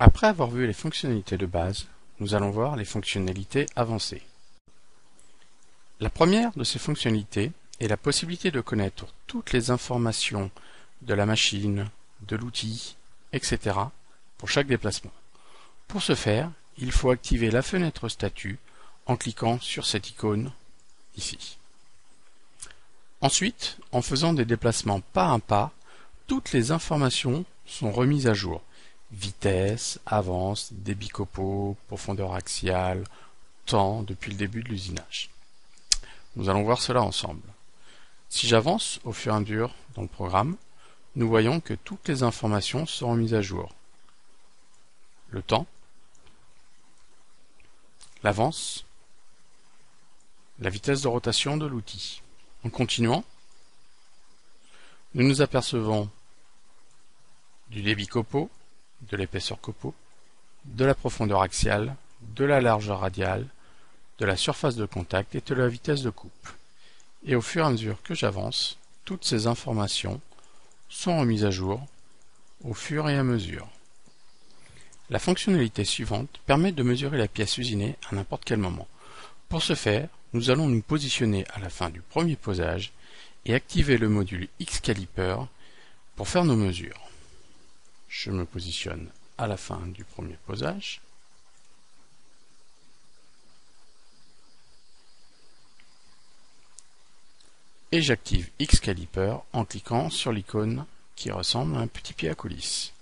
Après avoir vu les fonctionnalités de base, nous allons voir les fonctionnalités avancées. La première de ces fonctionnalités est la possibilité de connaître toutes les informations de la machine, de l'outil, etc. pour chaque déplacement. Pour ce faire, il faut activer la fenêtre statut en cliquant sur cette icône ici. Ensuite, en faisant des déplacements pas à pas, toutes les informations sont remises à jour. Vitesse, avance, débit copeaux, profondeur axiale, temps depuis le début de l'usinage. Nous allons voir cela ensemble. Si j'avance au fur et à mesure dans le programme, nous voyons que toutes les informations sont remises à jour. Le temps, l'avance, la vitesse de rotation de l'outil. En continuant, nous nous apercevons du débit copeaux, de l'épaisseur copeaux, de la profondeur axiale, de la largeur radiale, de la surface de contact et de la vitesse de coupe. Et au fur et à mesure que j'avance, toutes ces informations sont remises à jour au fur et à mesure. La fonctionnalité suivante permet de mesurer la pièce usinée à n'importe quel moment. Pour ce faire, nous allons nous positionner à la fin du premier posage et activer le module X-Caliper pour faire nos mesures. Je me positionne à la fin du premier posage. Et j'active X-Caliper en cliquant sur l'icône qui ressemble à un petit pied à coulisse.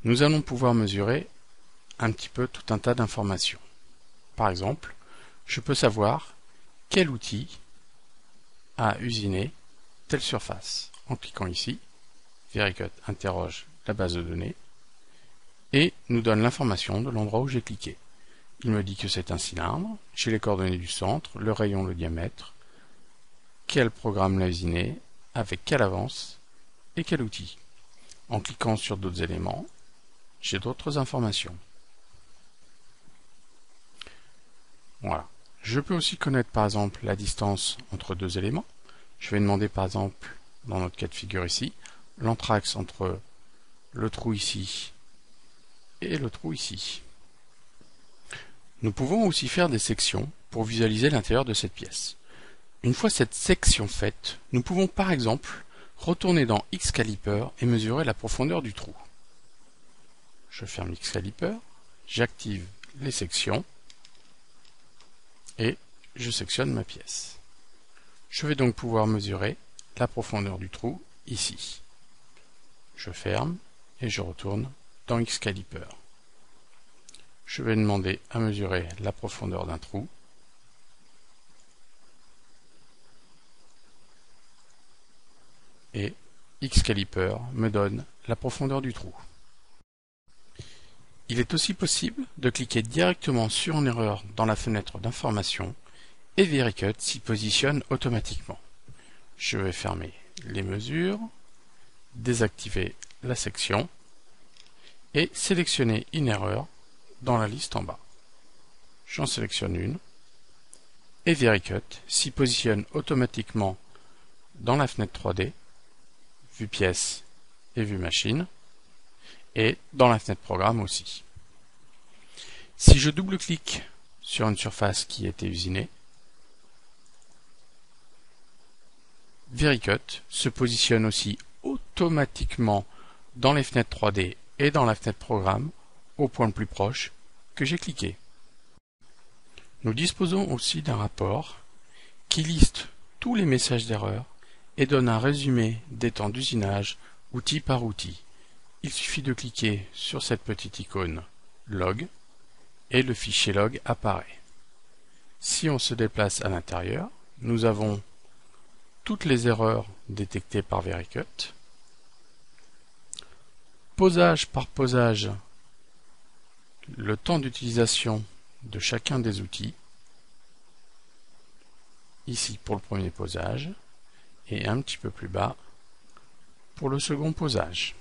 Nous allons pouvoir mesurer un petit peu tout un tas d'informations. Par exemple, je peux savoir quel outil a usiné telle surface. En cliquant ici, VeriCut interroge la base de données et nous donne l'information de l'endroit où j'ai cliqué. Il me dit que c'est un cylindre, j'ai les coordonnées du centre, le rayon, le diamètre, quel programme l'a usiné, avec quelle avance et quel outil. En cliquant sur d'autres éléments, j'ai d'autres informations. Voilà. Je peux aussi connaître par exemple la distance entre deux éléments. Je vais demander par exemple, dans notre cas de figure ici, l'entraxe entre le trou ici et le trou ici. Nous pouvons aussi faire des sections pour visualiser l'intérieur de cette pièce. Une fois cette section faite, nous pouvons par exemple retourner dans X-Caliper et mesurer la profondeur du trou. Je ferme X-Caliper, j'active les sections et je sectionne ma pièce. Je vais donc pouvoir mesurer la profondeur du trou ici. Je ferme et je retourne dans X-Caliper. Je vais demander à mesurer la profondeur d'un trou. Et X-Caliper me donne la profondeur du trou. Il est aussi possible de cliquer directement sur une erreur dans la fenêtre d'information et VeriCut s'y positionne automatiquement. Je vais fermer les mesures, désactiver la section et sélectionner une erreur dans la liste en bas. J'en sélectionne une et VeriCut s'y positionne automatiquement dans la fenêtre 3D, vue pièce et vue machine, et dans la fenêtre programme aussi. Si je double-clique sur une surface qui a été usinée, VeriCut se positionne aussi automatiquement dans les fenêtres 3D et dans la fenêtre programme au point le plus proche que j'ai cliqué. Nous disposons aussi d'un rapport qui liste tous les messages d'erreur et donne un résumé des temps d'usinage outil par outil. Il suffit de cliquer sur cette petite icône log et le fichier log apparaît. Si on se déplace à l'intérieur, nous avons toutes les erreurs détectées par VeriCut, posage par posage, le temps d'utilisation de chacun des outils, ici pour le premier posage, et un petit peu plus bas pour le second posage.